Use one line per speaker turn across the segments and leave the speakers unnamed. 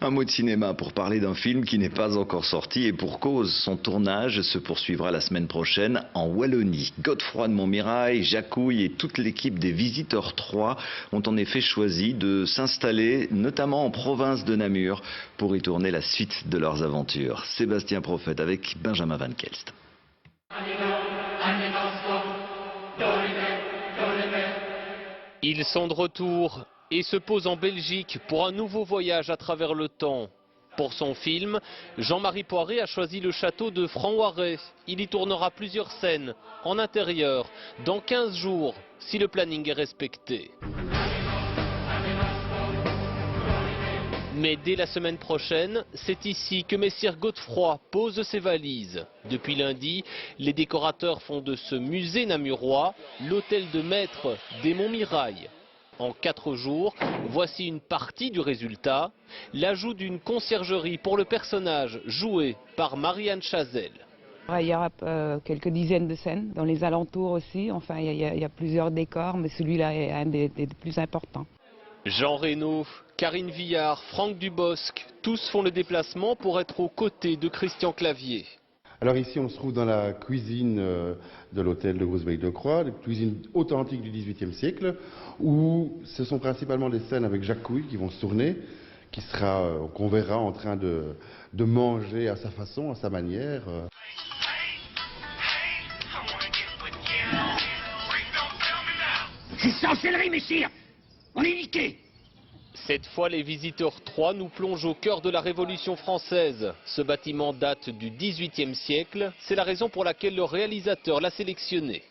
Un mot de cinéma pour parler d'un film qui n'est pas encore sorti et pour cause. Son tournage se poursuivra la semaine prochaine en Wallonie. Godefroy de Montmirail, Jacouille et toute l'équipe des Visiteurs 3 ont en effet choisi de s'installer notamment en province de Namur pour y tourner la suite de leurs aventures. Sébastien Prophète avec Benjamin Van Kelst.
Ils sont de retour et se posent en Belgique pour un nouveau voyage à travers le temps. Pour son film, Jean-Marie Poiré a choisi le château de Franc-Ouarez. Il y tournera plusieurs scènes en intérieur dans 15 jours si le planning est respecté. Mais dès la semaine prochaine, c'est ici que Messire Godefroy pose ses valises. Depuis lundi, les décorateurs font de ce musée namurois l'hôtel de maître des Montmirail. En 4 jours, voici une partie du résultat, l'ajout d'une conciergerie pour le personnage joué par Marianne Chazelle.
Il y aura quelques dizaines de scènes, dans les alentours aussi, enfin il y a plusieurs décors, mais celui-là est un des plus importants.
Jean Reno, Karine Villard, Franck Dubosc, tous font le déplacement pour être aux côtés de Christian Clavier.
Alors ici, on se trouve dans la cuisine de l'hôtel de Groesbeek-de-Croix, une cuisine authentique du XVIIIe siècle, où ce sont principalement des scènes avec Jacouille qui vont se tourner, qu'on verra en train de manger à sa façon, à sa manière.
C'est sorcellerie, messire! On est niqué!
Cette fois, les Visiteurs 3 nous plongent au cœur de la Révolution française. Ce bâtiment date du XVIIIe siècle. C'est la raison pour laquelle le réalisateur l'a sélectionné.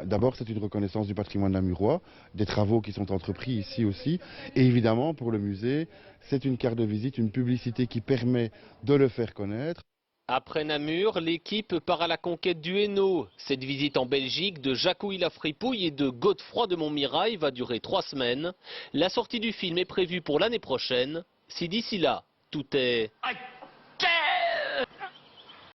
D'abord, c'est une reconnaissance du patrimoine namurois, des travaux qui sont entrepris ici aussi. Et évidemment, pour le musée, c'est une carte de visite, une publicité qui permet de le faire connaître.
Après Namur, l'équipe part à la conquête du Hainaut. Cette visite en Belgique de Jacouille-la-Fripouille et de Godefroy de Montmirail va durer 3 semaines. La sortie du film est prévue pour l'année prochaine, si d'ici là, tout est...